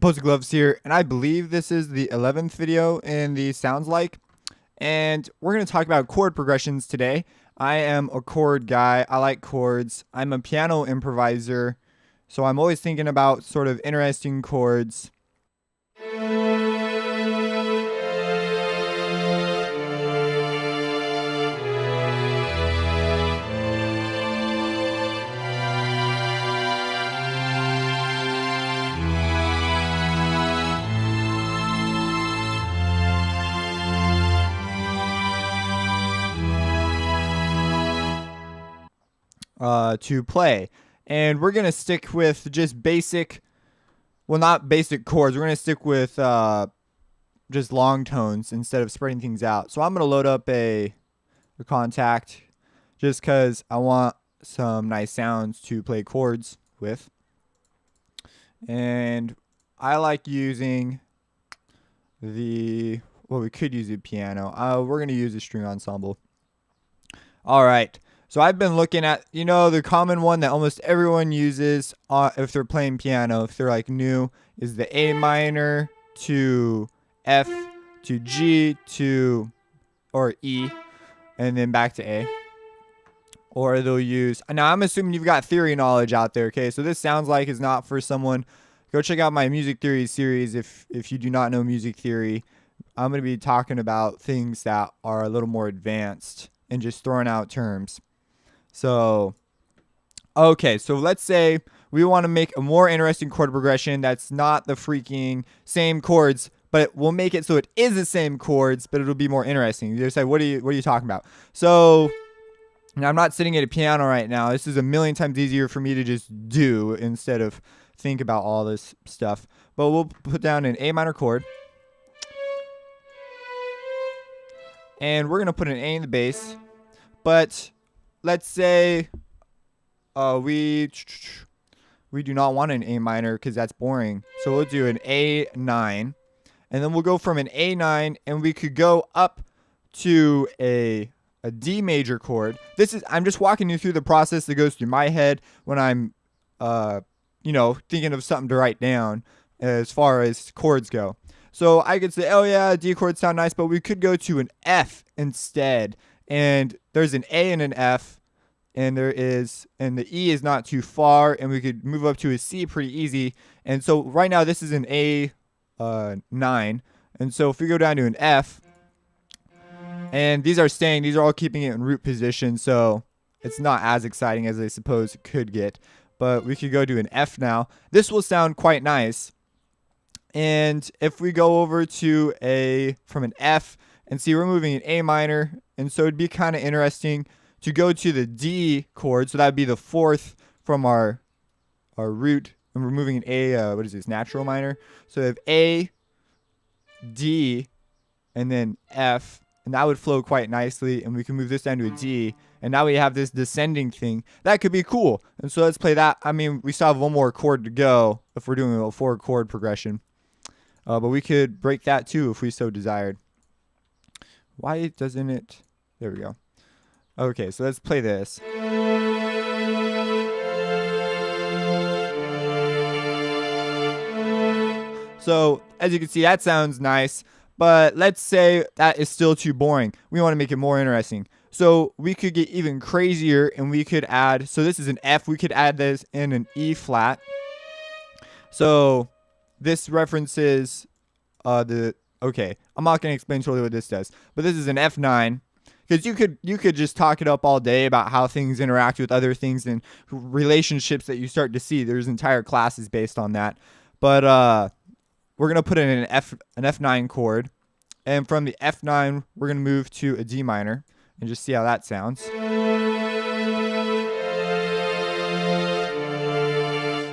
Opposing Gloves here, and I believe this is the 11th video in the Sounds Like, and we're going to talk about chord progressions today. I am a chord guy. I like chords. I'm a piano improviser, so I'm always thinking about sort of interesting chords. To play, and we're gonna stick with just basic, well, not basic chords. We're gonna stick with just long tones instead of spreading things out. So I'm gonna load up a contact just because I want some nice sounds to play chords with, and I like using we could use a piano. We're gonna use a string ensemble. All right. So I've been looking at, the common one that almost everyone uses if they're playing piano, if they're like new, is the A minor to F to G to, or E, and then back to A. Or they'll use, now I'm assuming you've got theory knowledge out there, okay? So this sounds like is not for someone. Go check out my music theory series if you do not know music theory. I'm going to be talking about things that are a little more advanced and just throwing out terms. So, okay, so let's say we want to make a more interesting chord progression that's not the freaking same chords, but we'll make it so it is the same chords, but it'll be more interesting. You say, what are you talking about? So, now I'm not sitting at a piano right now. This is a million times easier for me to just do instead of think about all this stuff. But we'll put down an A minor chord. And we're going to put an A in the bass. But let's say we do not want an A minor because that's boring. So we'll do an A9. And then we'll go from an A9 and we could go up to a D major chord. I'm just walking you through the process that goes through my head when I'm thinking of something to write down as far as chords go. So I could say, oh yeah, D chords sound nice, but we could go to an F instead. And there's an A and an F, and the E is not too far, and we could move up to a C pretty easy. And so right now this is an A9, and so if we go down to an F, and these are all keeping it in root position, so it's not as exciting as I suppose it could get. But we could go to an F now. This will sound quite nice. And if we go over to from an F, and see we're moving an A minor, and so it'd be kind of interesting to go to the D chord. So that would be the fourth from our root, and we're moving an A, natural minor. So we have A, D, and then F, and that would flow quite nicely, and we can move this down to a D, and now we have this descending thing. That could be cool. And so let's play that. I mean, we still have one more chord to go if we're doing a 4-chord progression. But we could break that too if we so desired. Why doesn't it? There we go. Okay, so let's play this. So, as you can see, that sounds nice, but let's say that is still too boring. We want to make it more interesting. So, we could get even crazier, and we could add, so this is an F, we could add this in an E flat. So, this references okay, I'm not going to explain totally what this does, but this is an F9, because you could just talk it up all day about how things interact with other things and relationships that you start to see. There's entire classes based on that. But we're going to put in an F9 chord, and from the F9 we're going to move to a D minor and just see how that sounds.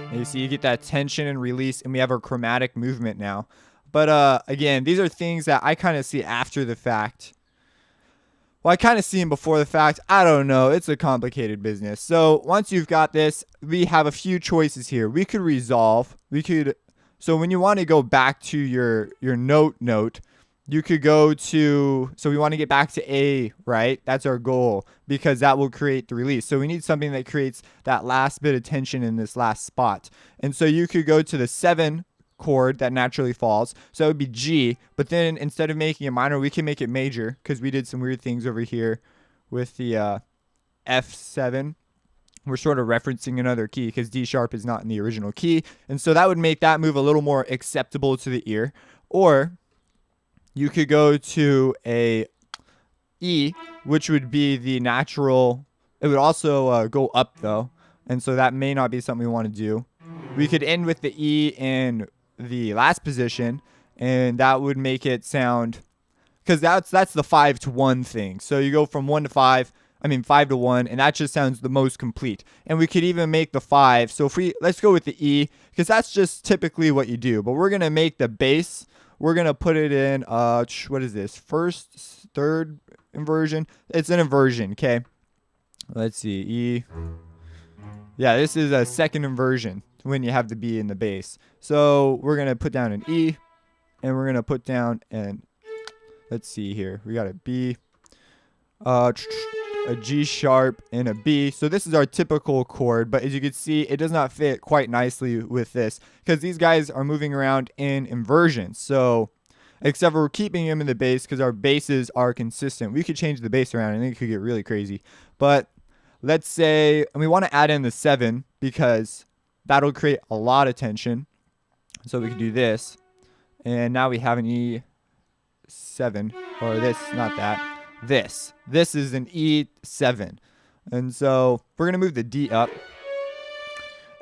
And you see you get that tension and release, and we have our chromatic movement now. But again, these are things that I kind of see after the fact. Well, I kind of see them before the fact. I don't know. It's a complicated business. So once you've got this, we have a few choices here. We could resolve. So when you want to go back to your note, you could go to, so we want to get back to A, right? That's our goal, because that will create the release. So we need something that creates that last bit of tension in this last spot. And so you could go to the 7 chord that naturally falls. So it would be G, but then instead of making it minor, we can make it major because we did some weird things over here with the F7. We're sort of referencing another key because D sharp is not in the original key. And so that would make that move a little more acceptable to the ear. Or you could go to a E, which would be the natural. It would also go up though. And so that may not be something we want to do. We could end with the E in the last position, and that would make it sound, because that's the 5 to 1 thing. So you go from 1 to 5, 5 to 1, and that just sounds the most complete. And we could even make the 5. So let's go with the E, because that's just typically what you do. But we're going to make the bass, we're going to put it in, what is this? First, third inversion? It's an inversion, okay? Let's see, E. Yeah, this is a second inversion when you have the B in the bass. So we're going to put down an E, and we're going to put down an, let's see here. We got a B, a G sharp, and a B. So this is our typical chord, but as you can see, it does not fit quite nicely with this because these guys are moving around in inversions. So except for we're keeping them in the bass because our basses are consistent. We could change the bass around and it could get really crazy. But let's say, and we want to add in the 7 because that'll create a lot of tension. So we can do this. And now we have an E7, or this, not that. This is an E7. And so we're going to move the D up.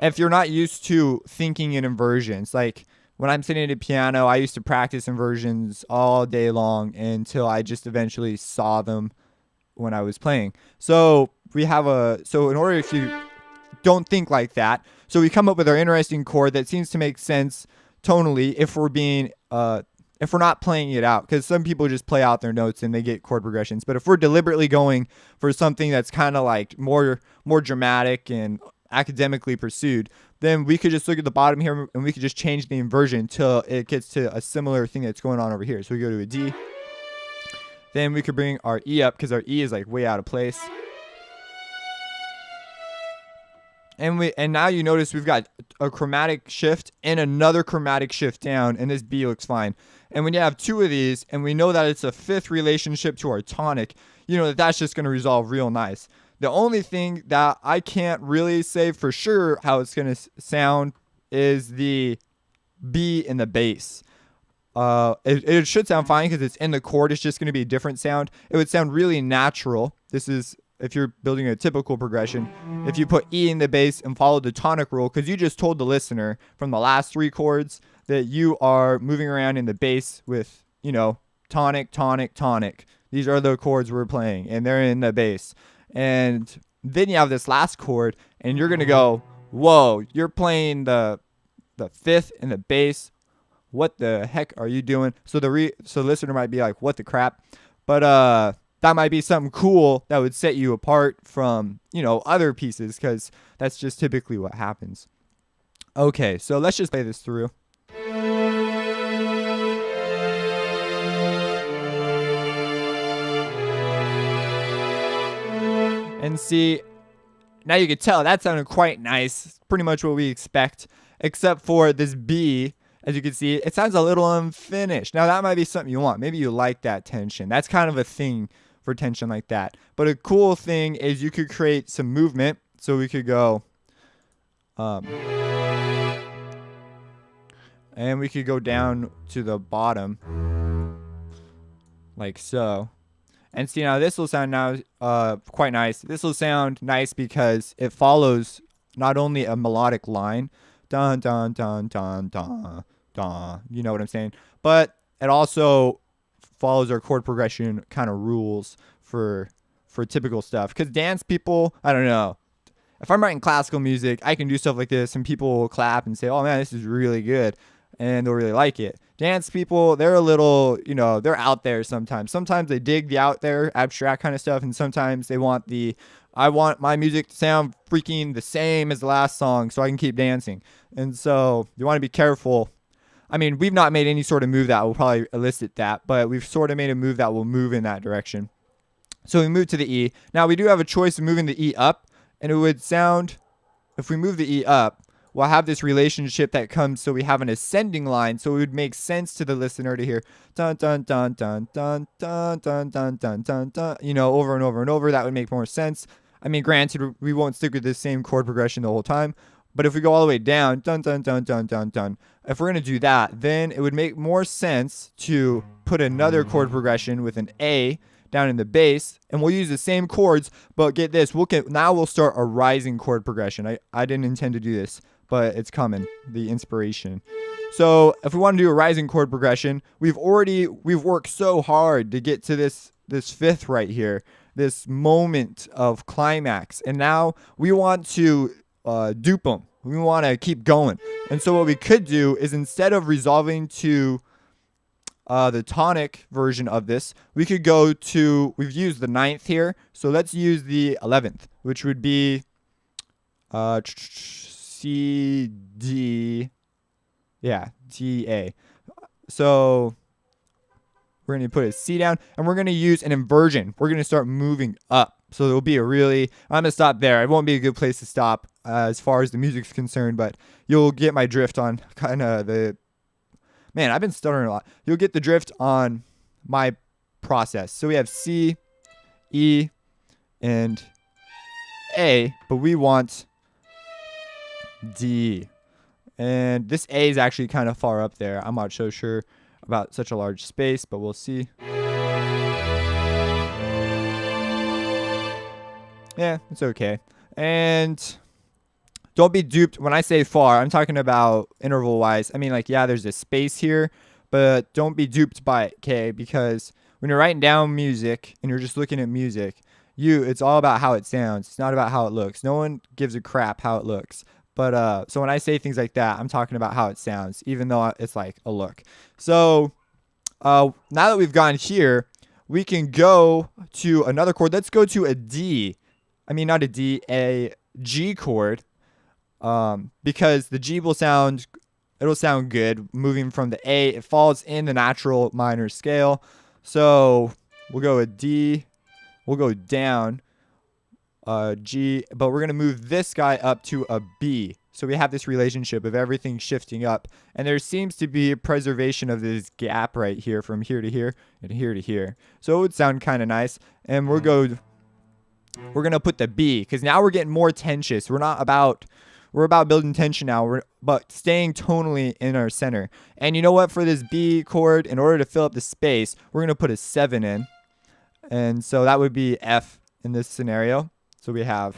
If you're not used to thinking in inversions, like when I'm sitting at a piano, I used to practice inversions all day long until I just eventually saw them when I was playing. So we have in order, if you don't think like that, so we come up with our interesting chord that seems to make sense tonally if we're not playing it out, because some people just play out their notes and they get chord progressions. But if we're deliberately going for something that's kind of like more dramatic and academically pursued, then we could just look at the bottom here and we could just change the inversion till it gets to a similar thing that's going on over here. So we go to a D. Then we could bring our E up because our E is like way out of place. And now you notice we've got a chromatic shift and another chromatic shift down, and this B looks fine. And when you have two of these, and we know that it's a fifth relationship to our tonic, you know that's just going to resolve real nice. The only thing that I can't really say for sure how it's going to sound is the B in the bass. It should sound fine because it's in the chord. It's just going to be a different sound. It would sound really natural. This is if you're building a typical progression. If you put E in the bass and follow the tonic rule, because you just told the listener from the last three chords that you are moving around in the bass with, tonic, tonic, tonic. These are the chords we're playing, and they're in the bass. And then you have this last chord, and you're going to go, whoa, you're playing the fifth in the bass. What the heck are you doing? So the listener might be like, what the crap? But that might be something cool that would set you apart from, other pieces, because that's just typically what happens. Okay, so let's just play this through. And see, now you can tell that sounded quite nice. Pretty much what we expect, except for this B. As you can see, it sounds a little unfinished. Now, that might be something you want. Maybe you like that tension. That's kind of a thing for tension like that. But a cool thing is you could create some movement. So we could go, and we could go down to the bottom, like so. And see, now this will sound quite nice. This will sound nice because it follows not only a melodic line, dun dun dun dun dun dun, you know what I'm saying, but it also follows our chord progression kind of rules for typical stuff. Because dance people, I don't know, if I'm writing classical music, I can do stuff like this and people will clap and say, oh man, this is really good, and they'll really like it. Dance people, they're a little, they're out there sometimes. Sometimes they dig the out there abstract kind of stuff, and sometimes they want I want my music to sound freaking the same as the last song so I can keep dancing. And so you want to be careful. I mean, we've not made any sort of move that will probably elicit that, but we've sort of made a move that will move in that direction. So we move to the E. Now we do have a choice of moving the E up, and it would sound, if we move the E up, we'll have this relationship that comes, so we have an ascending line, so it would make sense to the listener to hear dun dun dun dun dun dun dun dun dun dun dun, over and over and over. That would make more sense. I mean, granted, we won't stick with the same chord progression the whole time, but if we go all the way down, dun dun dun dun dun dun, if we're gonna do that, then it would make more sense to put another chord progression with an A down in the bass, and we'll use the same chords, but get this, now we'll start a rising chord progression. I didn't intend to do this, but it's coming, the inspiration. So if we want to do a rising chord progression, we've worked so hard to get to this fifth right here, this moment of climax, and now we want to dupe them. We want to keep going. And so what we could do is, instead of resolving to the tonic version of this, we could go to, we've used the 9th here, so let's use the 11th, which would be C, D, D, A. So we're going to put a C down, and we're going to use an inversion. We're going to start moving up. So there'll be I'm going to stop there. It won't be a good place to stop as far as the music's concerned, but you'll get my drift on kind of man, I've been stuttering a lot. You'll get the drift on my process. So we have C, E, and A, but we want D. And this A is actually kind of far up there. I'm not so sure about such a large space, but we'll see. Yeah, it's okay. And don't be duped. When I say far, I'm talking about interval wise. I mean, like, yeah, there's a space here, but don't be duped by it, okay? Because when you're writing down music and you're just looking at music, it's all about how it sounds. It's not about how it looks. No one gives a crap how it looks. But so when I say things like that, I'm talking about how it sounds, even though it's like a look. So now that we've gone here, we can go to another chord. Let's go to a D. I mean, not a D, a G chord. Because the G it'll sound good moving from the A. It falls in the natural minor scale. So we'll go a D, we'll go down, G, but we're going to move this guy up to a B. So we have this relationship of everything shifting up, and there seems to be a preservation of this gap right here from here to here and here to here. So it would sound kind of nice. And we're going to put the B, because now we're getting more tensious. We're about building tension now, but staying tonally in our center. And you know what? For this B chord, in order to fill up the space, we're going to put a 7 in. And so that would be F in this scenario. So we have...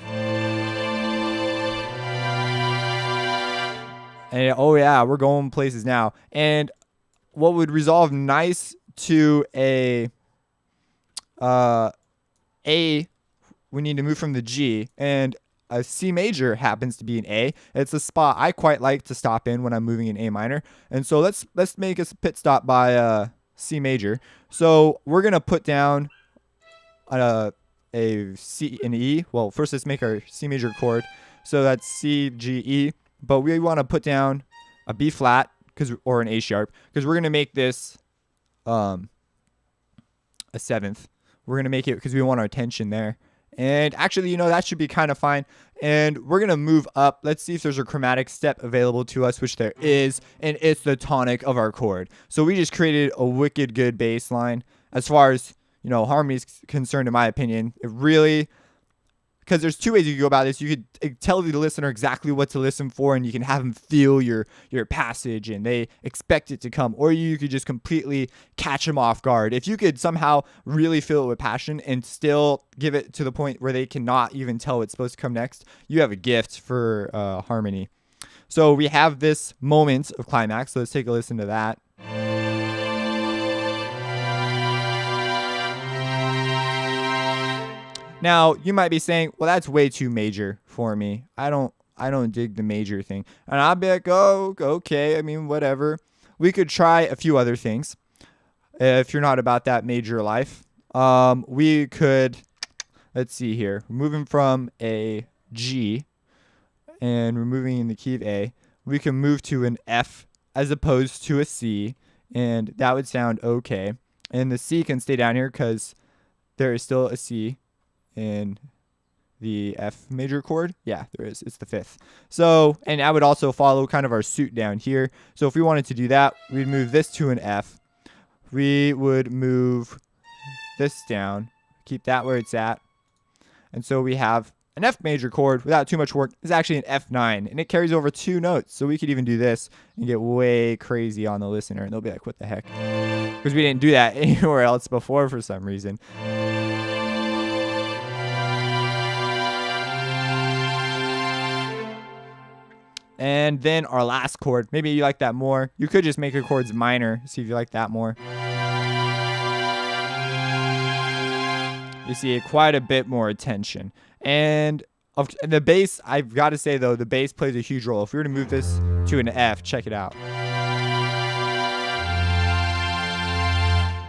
And oh yeah, we're going places now. And what would resolve nice to a... we need to move from the G, and a C major happens to be an A. It's a spot I quite like to stop in when I'm moving in A minor. And so let's make a pit stop by C major. So we're gonna put down a C and E. Well, first let's make our C major chord. So that's C, G, E. But we want to put down a B flat or an A sharp, because we're gonna make this a 7th. We're gonna make it because we want our tension there. And actually, that should be kind of fine. And we're going to move up. Let's see if there's a chromatic step available to us, which there is. And it's the tonic of our chord. So we just created a wicked good bass line. As far as, harmony is concerned, in my opinion, it really... Because there's two ways you can go about this. You could tell the listener exactly what to listen for, and you can have them feel your passage, and they expect it to come. Or you could just completely catch them off guard. If you could somehow really feel it with passion and still give it to the point where they cannot even tell what's supposed to come next, you have a gift for harmony. So we have this moment of climax. So let's take a listen to that. Now, you might be saying, well, that's way too major for me. I don't dig the major thing. And I'll be like, oh, okay. I mean, whatever. We could try a few other things. If you're not about that major life. We could, let's see here. We're moving from a G and we're moving in the key of A. We can move to an F as opposed to a C, and that would sound okay. And the C can stay down here because there is still a C in the F major chord? Yeah, there is. It's the 5th. So, and I would also follow kind of our suit down here. So if we wanted to do that, we'd move this to an F. We would move this down, keep that where it's at. And so we have an F major chord without too much work. It's actually an F9, and it carries over 2 notes. So we could even do this and get way crazy on the listener, and they'll be like, what the heck? Because we didn't do that anywhere else before for some reason. And then our last chord, maybe you like that more. You could just make your chords minor, see if you like that more. You see quite a bit more attention. And the bass, I've got to say though, the bass plays a huge role. If we were to move this to an F, check it out.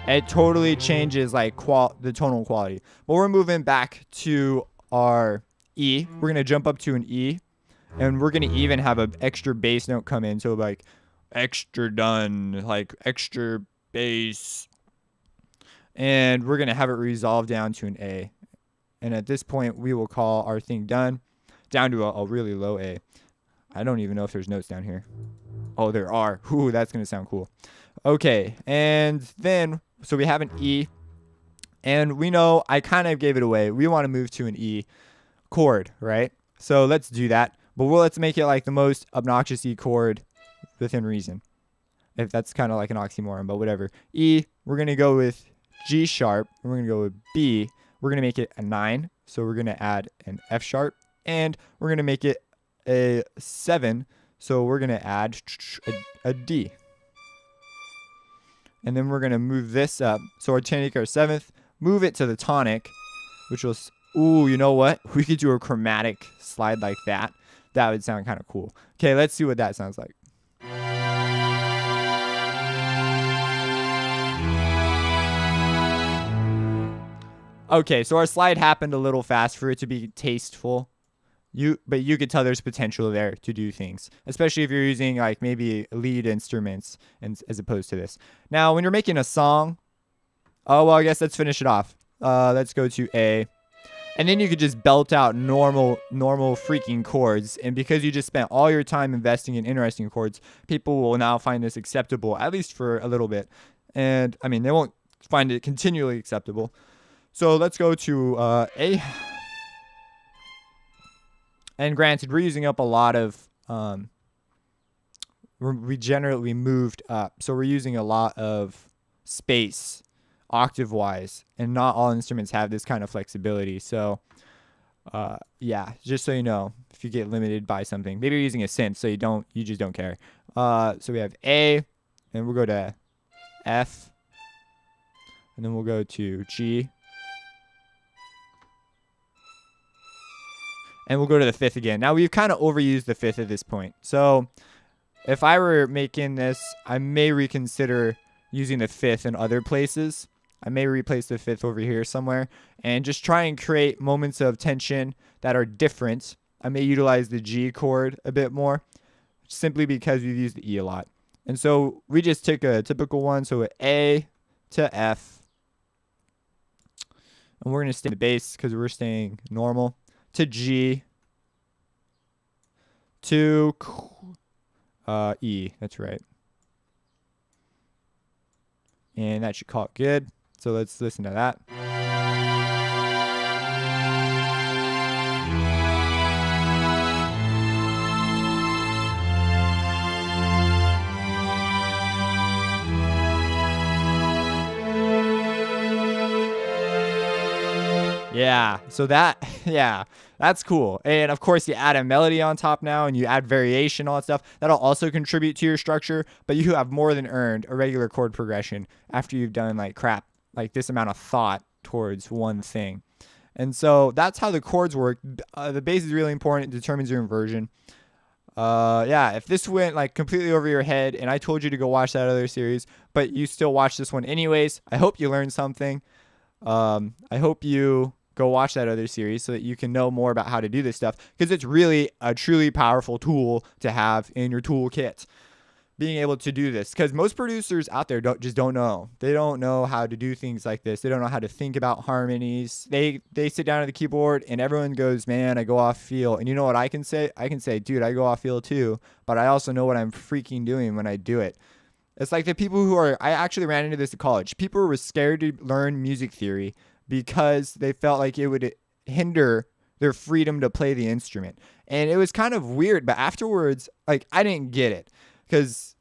It totally changes like the tonal quality. But we're moving back to our E. We're going to jump up to an E. And we're going to even have an extra bass note come in. So like extra done, like extra bass. And we're going to have it resolve down to an A. And at this point, we will call our thing done down to a really low A. I don't even know if there's notes down here. Oh, there are. Ooh, that's going to sound cool. Okay. And then, so we have an E. And we know I kind of gave it away. We want to move to an E chord, right? So let's do that. But let's make it like the most obnoxious E chord within reason. If that's kind of like an oxymoron, but whatever. E, we're going to go with G sharp. And we're going to go with B. We're going to make it a 9. So we're going to add an F sharp. And we're going to make it a 7. So we're going to add a D. And then we're going to move this up. So we're going to take our 7th, move it to the tonic, which will, ooh, you know what? We could do a chromatic slide like that. That would sound kind of cool. Okay, let's see what that sounds like. Okay, so our slide happened a little fast for it to be tasteful. But you could tell there's potential there to do things, especially if you're using like maybe lead instruments as opposed to this. Now, when you're making a song, oh, well, I guess let's finish it off. Let's go to A. And then you could just belt out normal freaking chords. And because you just spent all your time investing in interesting chords, people will now find this acceptable, at least for a little bit. And, I mean, they won't find it continually acceptable. So let's go to A. And granted, we're using up a lot of, we moved up. So we're using a lot of space octave-wise. And not all instruments have this kind of flexibility. So, yeah, just so you know, if you get limited by something. Maybe you're using a synth, so you just don't care. So we have A, and we'll go to F. And then we'll go to G. And we'll go to the 5th again. Now, we've kind of overused the 5th at this point. So, if I were making this, I may reconsider using the 5th in other places. I may replace the 5th over here somewhere. And just try and create moments of tension that are different. I may utilize the G chord a bit more. Simply because we've used the E a lot. And so, we just took a typical one. So, A to F. And we're going to stay in the bass because we're staying normal. To G, to E, that's right. And that should call it good. So let's listen to that. Yeah, so that's cool. And of course, you add a melody on top now and you add variation, all that stuff. That'll also contribute to your structure, but you have more than earned a regular chord progression after you've done like this amount of thought towards one thing. And so that's how the chords work. The bass is really important. It determines your inversion. Yeah, if this went like completely over your head and I told you to go watch that other series, but you still watch this one anyways, I hope you learned something. I hope you go watch that other series so that you can know more about how to do this stuff, because it's really a truly powerful tool to have in your toolkit. being able to do this, because most producers out there don't know. They don't know how to do things like this. They don't know how to think about harmonies. They sit down at the keyboard and everyone goes, man, I go off feel. And you know what I can say? I can say, dude, I go off feel too, but I also know what I'm freaking doing when I do it. It's like the people who are, I actually ran into this at college. People were scared to learn music theory because they felt like it would hinder their freedom to play the instrument. And it was kind of weird, but afterwards, like, I didn't get it, because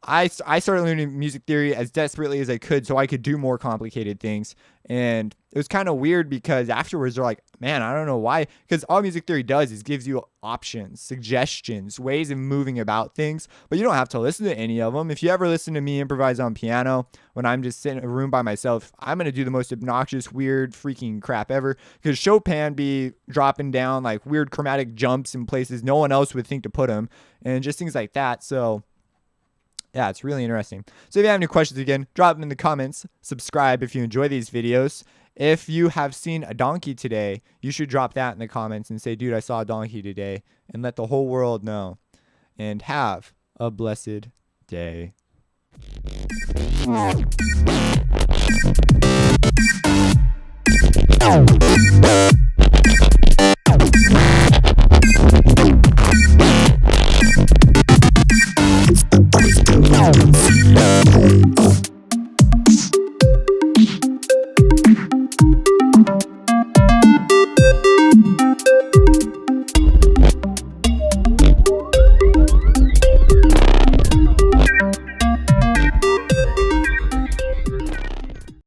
I started learning music theory as desperately as I could so I could do more complicated things. And it was kind of weird because afterwards they're like, man, I don't know why. Because all music theory does is gives you options, suggestions, ways of moving about things. But you don't have to listen to any of them. If you ever listen to me improvise on piano when I'm just sitting in a room by myself, I'm going to do the most obnoxious, weird, freaking crap ever. Because Chopin be dropping down like weird chromatic jumps in places no one else would think to put them. And just things like that. So yeah, it's really interesting. So if you have any questions, again, drop them in the comments. Subscribe if you enjoy these videos. If you have seen a donkey today, you should drop that in the comments and say, dude, I saw a donkey today, and let the whole world know. And have a blessed day.